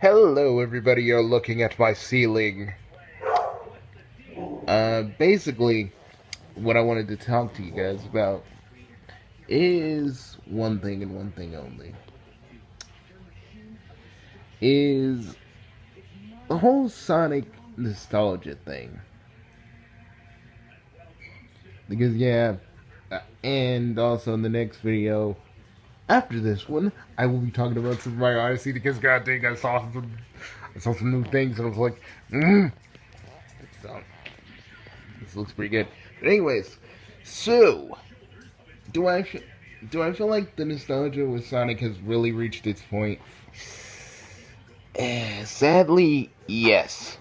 Hello, everybody. You're looking at my ceiling. Basically, what I wanted to talk to you guys about is one thing and one thing only. Is the whole Sonic nostalgia thing. Because, yeah, and also in the next video, after this one, I will be talking about Super Mario Odyssey because, god dang, I saw some new things and I was like, so, this looks pretty good. But anyways, so do I feel, do I feel like the nostalgia with Sonic has really reached its point? Sadly, yes.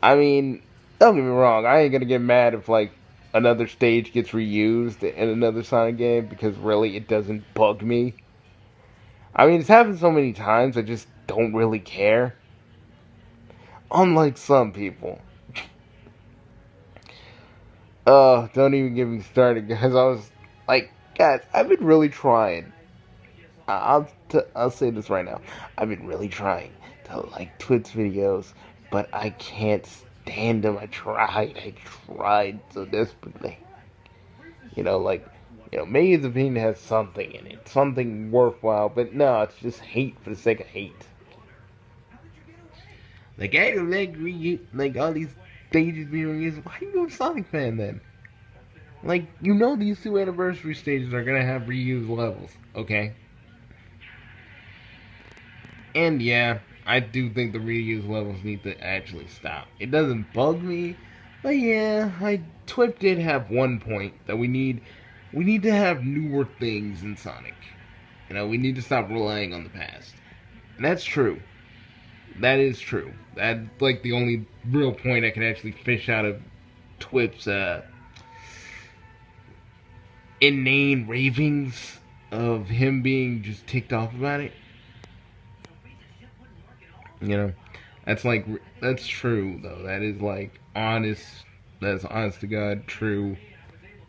I mean, don't get me wrong. I ain't gonna get mad if like another stage gets reused in another Sonic game because really it doesn't bug me. I mean, it's happened so many times. I just don't really care. Unlike some people. Don't even get me started, guys. I was like, guys, I've been really trying. I'll say this right now. I've been really trying to like Twitch videos, but I can't stand them. I tried so desperately. Like, Millions of Opinion has something in it, something worthwhile, but no, it's just hate for the sake of hate. Like, I don't like all these stages being reused. Why are you a Sonic fan then? Like, these two anniversary stages are gonna have reused levels, okay? And yeah, I do think the reuse levels need to actually stop. It doesn't bug me, but yeah, Twip did have one point that we need to have newer things in Sonic. We need to stop relying on the past. And that's true. That is true. That's like the only real point I can actually fish out of Twip's inane ravings of him being just ticked off about it. You know, that's true though. That is like honest. That's honest to God true.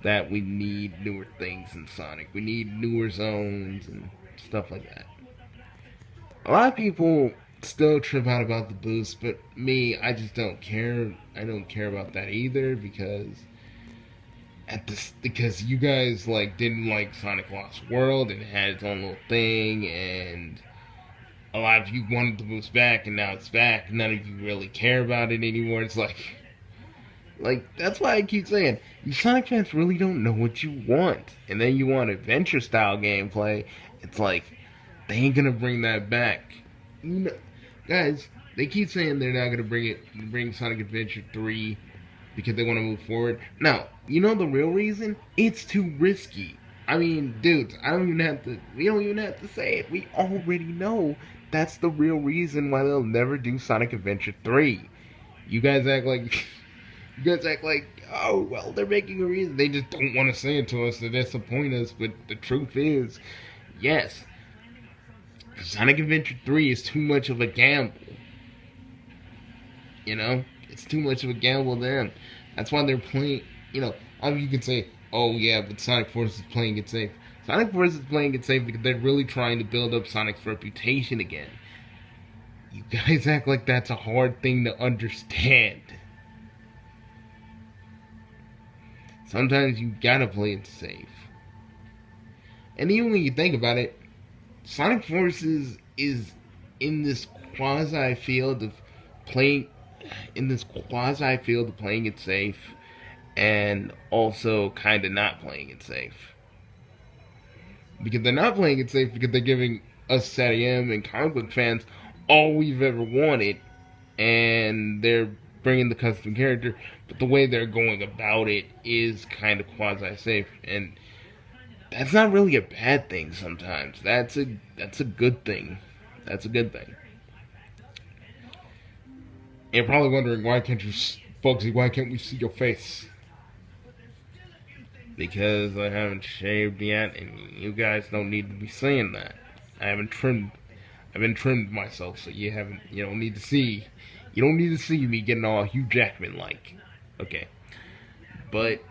That we need newer things in Sonic. We need newer zones and stuff like that. A lot of people still trip out about the boost, but me, I just don't care. I don't care about that either because you guys like didn't like Sonic Lost World and it had its own little thing, and a lot of you wanted the boost back, and now it's back. None of you really care about it anymore. It's like that's why I keep saying you Sonic fans really don't know what you want, and then you want adventure style gameplay. It's like they ain't gonna bring that back. Guys, they keep saying they're not gonna bring Sonic Adventure 3 because they want to move forward. No, the real reason? It's too risky. I mean, dudes, we don't even have to say it. We already know that's the real reason why they'll never do Sonic Adventure 3. You guys act like, oh, well, they're making a reason. They just don't want to say it to us to disappoint us, but the truth is, yes, Sonic Adventure 3 is too much of a gamble. It's too much of a gamble then. That's why they're playing, you can say, oh yeah, but Sonic Force is playing it safe. Sonic Force is playing it safe because they're really trying to build up Sonic's reputation again. You guys act like that's a hard thing to understand. Sometimes you gotta play it safe. And even when you think about it, Sonic Forces is in this quasi field of playing it safe and also kind of not playing it safe. Because they're not playing it safe because they're giving us SATM and comic book fans all we've ever wanted, and they're bringing the custom character, but the way they're going about it is kind of quasi safe, and that's not really a bad thing sometimes. That's a good thing. That's a good thing. You're probably wondering why can't we see your face? Because I haven't shaved yet, and you guys don't need to be saying that. I've been trimmed myself, so you don't need to see me getting all Hugh Jackman like. Okay. But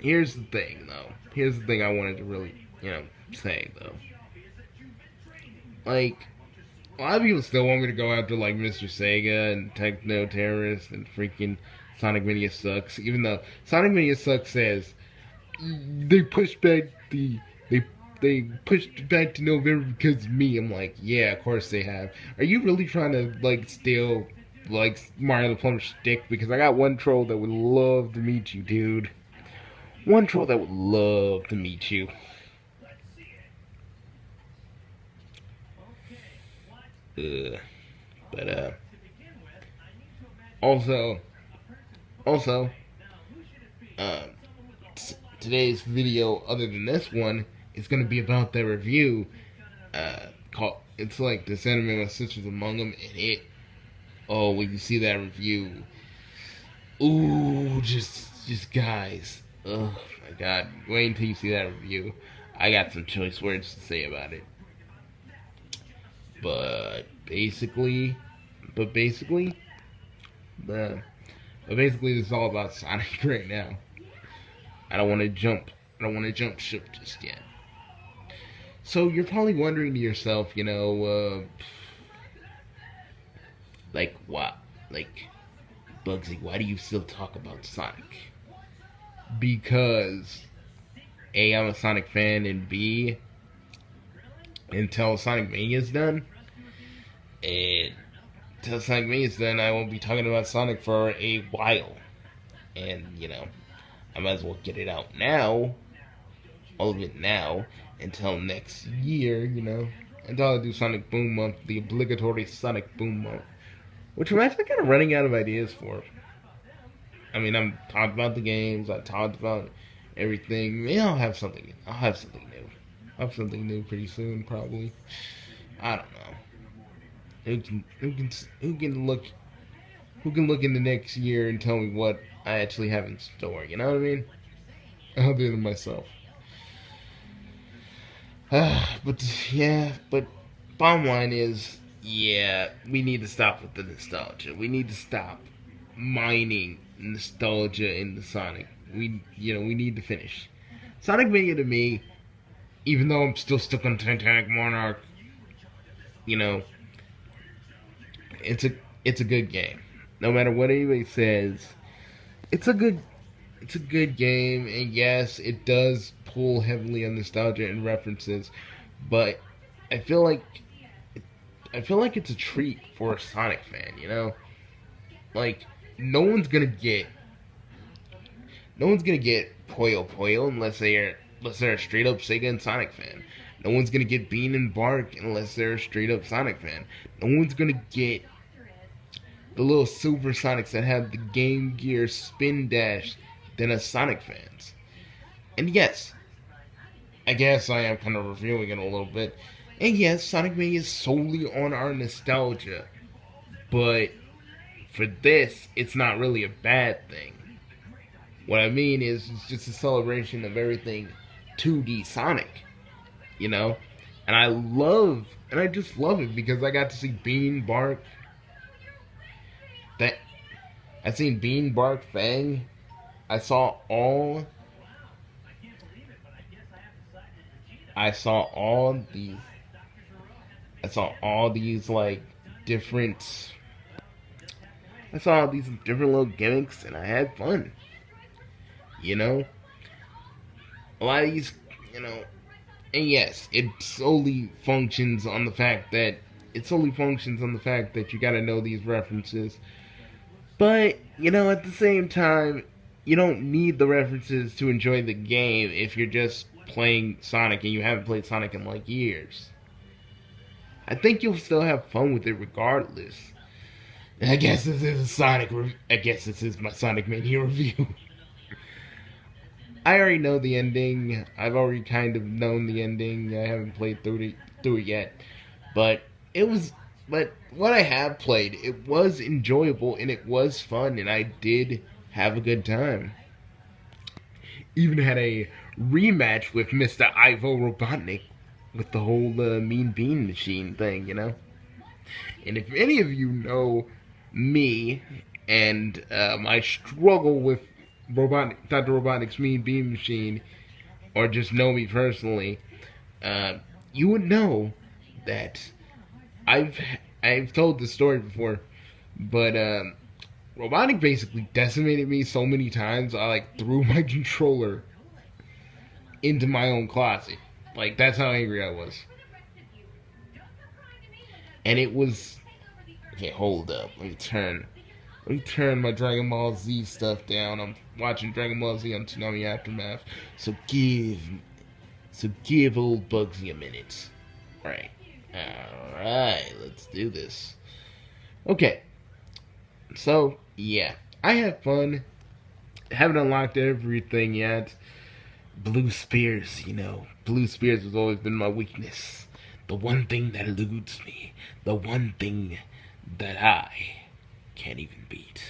here's the thing though. Here's the thing I wanted to really, say though. Like, A lot of people still want me to go after like Mr. Sega and Techno Terrorist and freaking Sonic Mania Sucks, even though Sonic Mania Sucks says they pushed back they they pushed it back to November because of me. I'm like, yeah, of course they have. Are you really trying to like steal like Mario the Plumber's stick? Because I got one troll that would love to meet you, dude. One troll that would love to meet you. Ugh. But also also uh, today's video, other than this one, is gonna be about the review. Called it's like this anime My Sisters Among Them, and it. Oh, when you see that review, ooh, just guys. Oh my god, wait until you see that review. I got some choice words to say about it. But basically, but basically, bruh. But basically, this is all about Sonic right now. I don't want to jump. I don't want to jump ship just yet. So you're probably wondering to yourself, like what, like Bugsy, why do you still talk about Sonic? Because A, I'm a Sonic fan, and B, until Sonic Mania's done, and until Sonic Mania's done, I won't be talking about Sonic for a while. And, I might as well get it out now, all of it now, until next year, until I do Sonic Boom Month, the obligatory Sonic Boom Month, which I'm actually kind of running out of ideas for. I mean, I'm talked about the games, I talked about everything. Maybe I'll have something new. I'll have something new pretty soon, probably. I don't know. Who can look in the next year and tell me what I actually have in store? You know what I mean? Other than myself. But bottom line is, yeah, we need to stop with the nostalgia. We need to stop mining nostalgia in the Sonic. We need to finish. Sonic Mania to me, even though I'm still stuck on Titanic Monarch, it's a good game. No matter what anybody says, it's a good game, and yes, it does pull heavily on nostalgia and references, but I feel like it's a treat for a Sonic fan, Like no one's gonna get Puyo Puyo unless they're a straight up Sega and Sonic fan. No one's gonna get Bean and Bark unless they're a straight up Sonic fan. No one's gonna get the little Super Sonics that have the Game Gear spin dash than as Sonic fans. And yes, I guess I am kind of reviewing it a little bit. And yes, Sonic Mania is solely on our nostalgia. But for this, it's not really a bad thing. What I mean is, it's just a celebration of everything 2D Sonic. And I just love it because I got to see Bean, Bark. I seen Bean, Bark, Fang. I saw all these like different. I saw all these different little gimmicks, and I had fun. A lot of these, and yes, it solely functions on the fact that you gotta know these references. But, at the same time, you don't need the references to enjoy the game if you're just playing Sonic and you haven't played Sonic in like years. I think you'll still have fun with it regardless. And I guess this is my Sonic Mania review. I already know the ending. I've already kind of known the ending. I haven't played through it yet. But what I have played, it was enjoyable and it was fun, and I did have a good time. Even had a rematch with Mr. Ivo Robotnik with the whole Mean Bean Machine thing, And if any of you know me and my struggle with Dr. Robotnik's Mean Bean Machine, or just know me personally, you would know that I've I've told this story before, but Robotic basically decimated me so many times. I like threw my controller into my own closet. Like that's how angry I was. And it was okay. Hold up. Let me turn my Dragon Ball Z stuff down. I'm watching Dragon Ball Z on Tsunami Aftermath. So give old Bugsy a minute. Alright. Alright, let's do this. Okay. So, yeah. I have fun. Haven't unlocked everything yet. Blue Spears, Blue Spears has always been my weakness. The one thing that eludes me. The one thing that I can't even beat.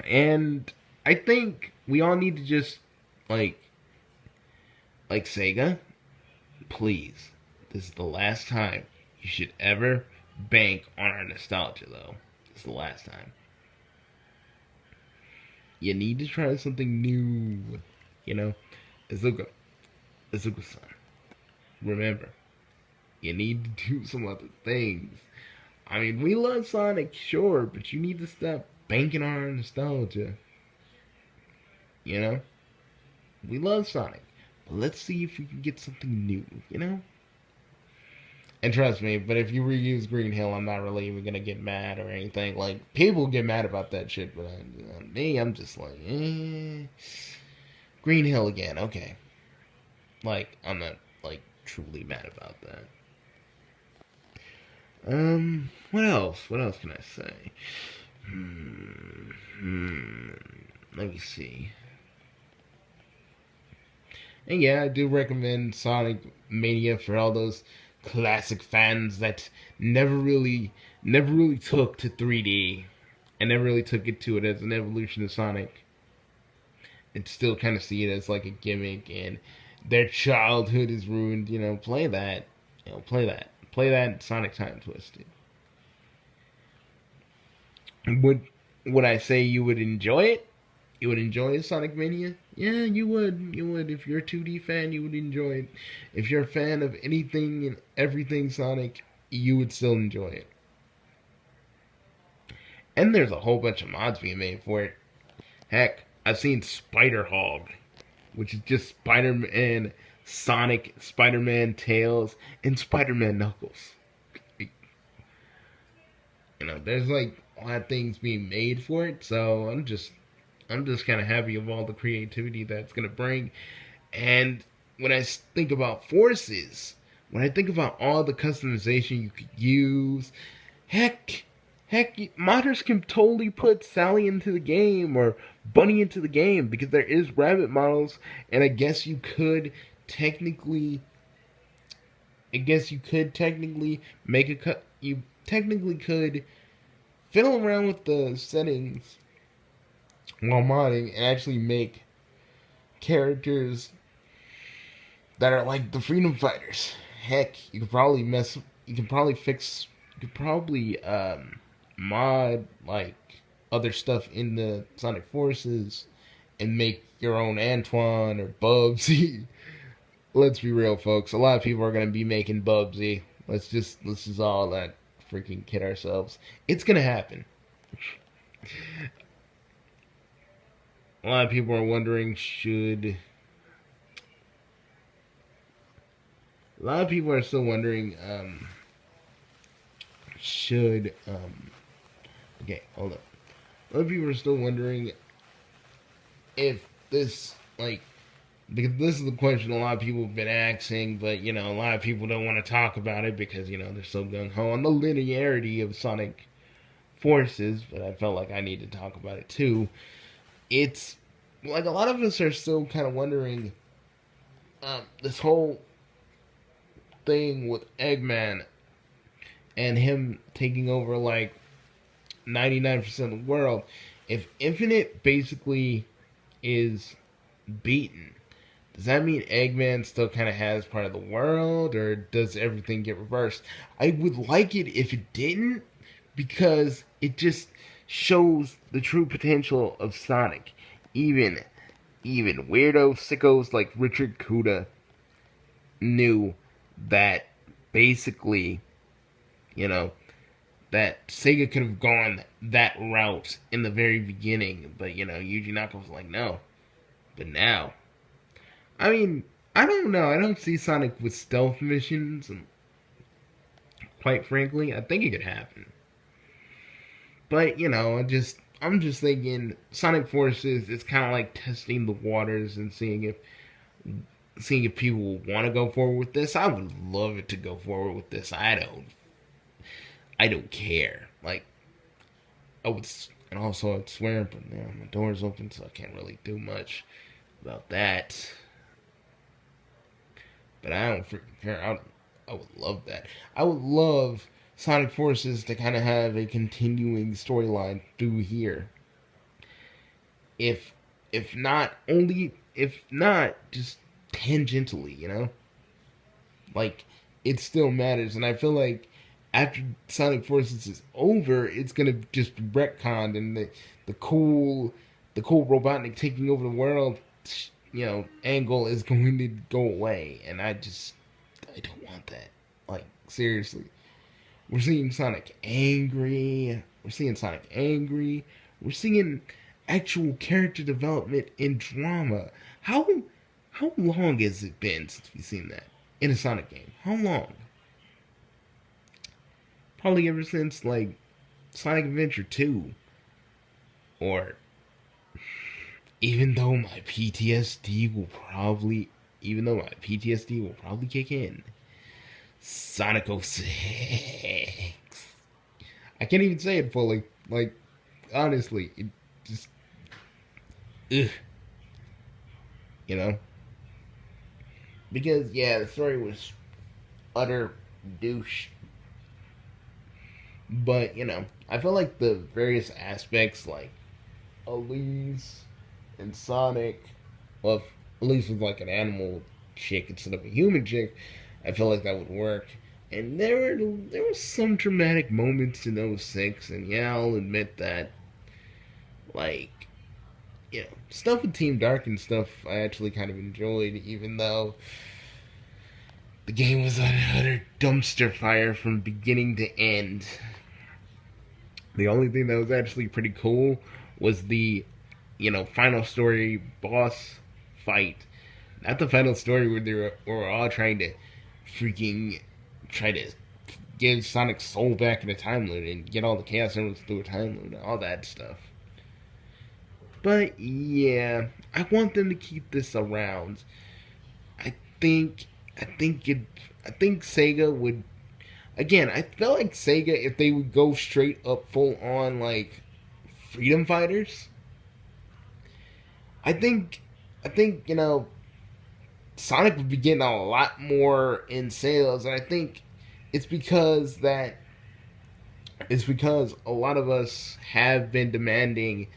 And I think we all need to just like Sega, please. This is the last time you should ever bank on our nostalgia though. It's the last time. You need to try something new. Azuka, Azuka-san. Remember, you need to do some other things. I mean, we love Sonic, sure, but you need to stop banking on our nostalgia. We love Sonic, but let's see if we can get something new. And trust me, but if you reuse Green Hill, I'm not really even gonna get mad or anything. Like, people get mad about that shit, but me, I'm just like, Green Hill again, okay. Like, I'm not, like, truly mad about that. What else? What else can I say? Let me see. And yeah, I do recommend Sonic Mania for all those classic fans that never really took to 3D and never really took it to it as an evolution of Sonic. And still kind of see it as like a gimmick and their childhood is ruined. Play that. Play that. Play that Sonic Time Twisted. Would I say you would enjoy it? You would enjoy Sonic Mania? Yeah, you would. You would. If you're a 2D fan, you would enjoy it. If you're a fan of anything and everything Sonic, you would still enjoy it. And there's a whole bunch of mods being made for it. Heck, I've seen Spider Hog, which is just Spider-Man, Sonic, Spider-Man Tails, and Spider-Man Knuckles. There's like a lot of things being made for it, so I'm just kind of happy of all the creativity that's gonna bring. And when I think about forces, when I think about all the customization you could use, heck, modders can totally put Sally into the game or Bunny into the game because there is rabbit models, and I guess you could technically make a cut. You technically could fiddle around with the settings while modding and actually make characters that are like the Freedom Fighters. Heck, you could probably mod like other stuff in the Sonic Forces and make your own Antoine or Bubsy. Let's be real, folks. A lot of people are gonna be making Bubsy. Let's just all that freaking kid ourselves. It's gonna happen. A lot of people are wondering a lot of people are still wondering okay, hold up. A lot of people are still wondering if this because this is the question a lot of people have been asking, but a lot of people don't want to talk about it because they're so gung-ho on the linearity of Sonic Forces, but I felt like I need to talk about it too. It's like a lot of us are still kind of wondering this whole thing with Eggman and him taking over like 99% of the world. If Infinite basically is beaten, does that mean Eggman still kind of has part of the world, or does everything get reversed? I would like it if it didn't, because it just shows the true potential of Sonic. Even weirdo sickos like Richard Kuda knew that basically, you know, that Sega could have gone that route in the very beginning, but Yuji Naka was like, no. But now, I mean, I don't know. I don't see Sonic with stealth missions, and quite frankly, I think it could happen. But I'm just thinking Sonic Forces is kind of like testing the waters and seeing if people want to go forward with this. I would love it to go forward with this. I don't care. Like I would, and also I'd swear, but my door's open, so I can't really do much about that. But I don't freaking care. I would love that. I would love Sonic Forces to kind of have a continuing storyline through here. If if not just tangentially, like it still matters. And I feel like after Sonic Forces is over, it's gonna just be retconned, and the cool Robotnik taking over the world, angle is going to go away, and I don't want that. Like seriously, we're seeing Sonic angry. We're seeing Sonic angry. We're seeing actual character development in drama. How long has it been since we've seen that in a Sonic game? How long? Probably ever since like Sonic Adventure 2, or even though my PTSD will probably kick in, Sonic 06. I can't even say it fully. Like, honestly, it just, ugh, you know? Because, yeah, the story was utter douche. But, I feel like the various aspects, like Elise and Sonic, well, if Elise was like an animal chick instead of a human chick, I feel like that would work. And there were some dramatic moments in '06, and yeah, I'll admit that, like, stuff with Team Dark and stuff I actually kind of enjoyed, even though the game was an utter dumpster fire from beginning to end. The only thing that was actually pretty cool was the, final story boss fight. Not the final story where were all trying to try to give Sonic's soul back in a time loop and get all the Chaos Emeralds through a time loop and all that stuff. But yeah, I want them to keep this around. I think I think it I think Sega would, again, I feel like Sega, if they would go straight up full on like Freedom Fighters, I think Sonic would be getting a lot more in sales, and I think it's because that it's because a lot of us have been demanding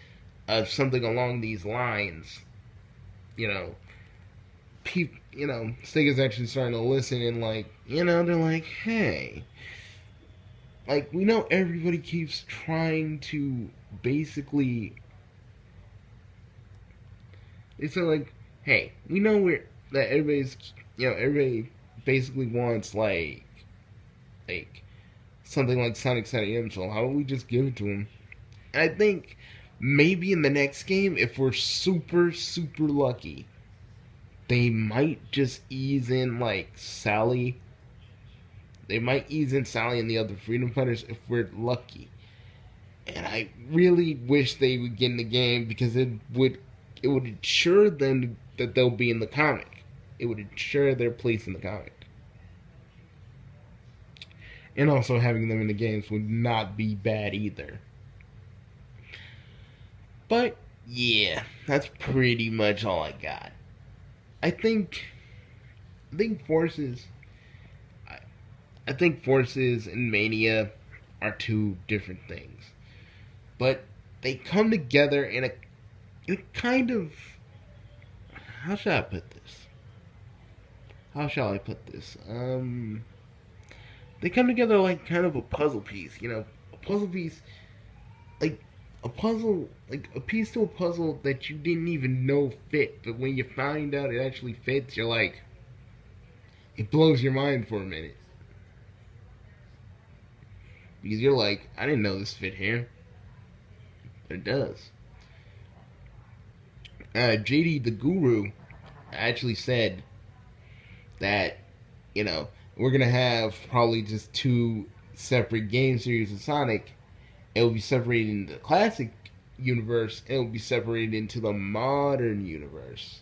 of something along these lines. You know, Sega's actually starting to listen, and they're like, hey, like, we know everybody keeps trying to basically, they say like, hey, we know that everybody basically wants like something like Sonic Saturn, so how about we just give it to them? And I think maybe in the next game, if we're super lucky, they might just ease in like Sally. They might ease in Sally and the other Freedom Fighters if we're lucky. And I really wish they would get in the game, because it would ensure them that they'll be in the comic. It would ensure their place in the comic. And also having them in the games would not be bad either. But yeah, that's pretty much all I got. I think Forces and Mania are two different things. But they come together in a kind of, how shall I put this? They come together like kind of a puzzle piece, a puzzle piece, like a piece to a puzzle that you didn't even know fit, but when you find out it actually fits, you're like, it blows your mind for a minute. Because you're like, I didn't know this fit here. But it does. JD the Guru actually said that, we're going to have probably just two separate game series of Sonic. It will be separated into the classic universe, and it will be separated into the modern universe.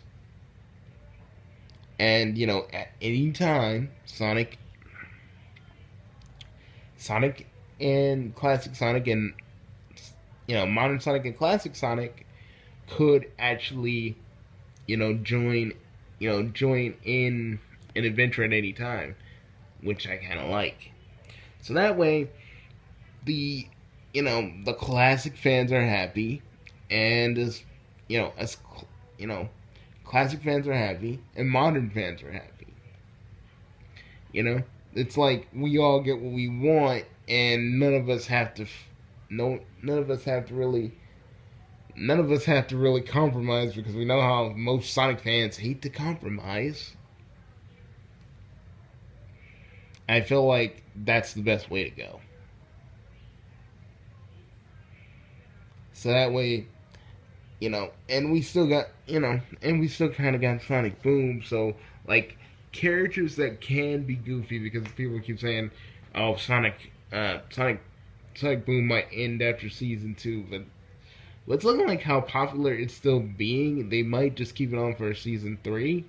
And, at any time, Sonic and Classic Sonic and, modern Sonic and Classic Sonic could actually, join in an adventure at any time, which I kind of like. So that way, the classic fans are happy, and classic fans are happy, and modern fans are happy. It's like we all get what we want, and none of us have to really compromise, because we know how most Sonic fans hate to compromise. I feel like that's the best way to go. So that way, and we still got, and we still kind of got Sonic Boom. So, like, characters that can be goofy, because people keep saying, oh, Sonic Boom might end after season 2, but it's looking like how popular it's still being. They might just keep it on for season 3,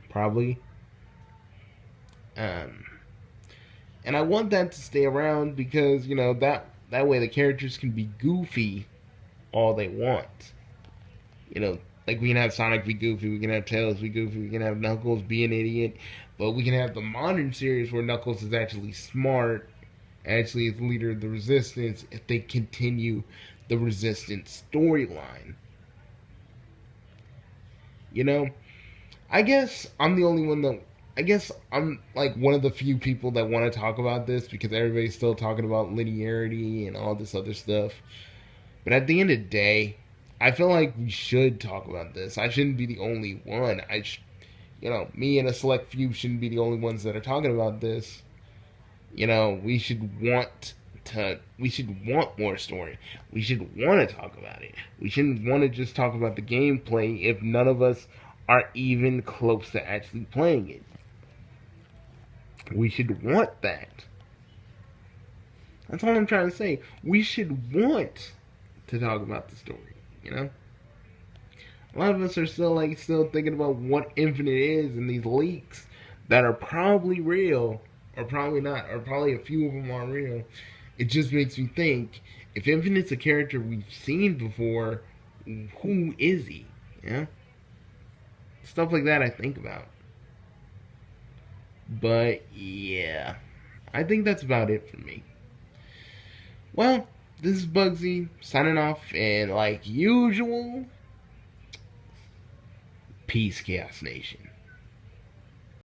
probably. And I want that to stay around, because that way the characters can be goofy all they want. Like, we can have Sonic be goofy, we can have Tails be goofy, we can have Knuckles be an idiot, but we can have the modern series where Knuckles is actually smart, actually is the leader of the Resistance, if they continue the Resistance storyline. I guess I'm the only one that, I guess I'm like one of the few people that want to talk about this, because everybody's still talking about linearity and all this other stuff. But at the end of the day, I feel like we should talk about this. I shouldn't be the only one. Me and a select few shouldn't be the only ones that are talking about this. We should want more story. We should want to talk about it. We shouldn't want to just talk about the gameplay if none of us are even close to actually playing it. We should want that. That's all I'm trying to say. We should want to talk about the story, A lot of us are still thinking about what Infinite is, and these leaks that are probably real, or probably not, or probably a few of them are real. It just makes me think, if Infinite's a character we've seen before, who is he? Stuff like that I think about. But yeah, I think that's about it for me. Well, this is Bugsy signing off, and like usual, peace, Chaos Nation.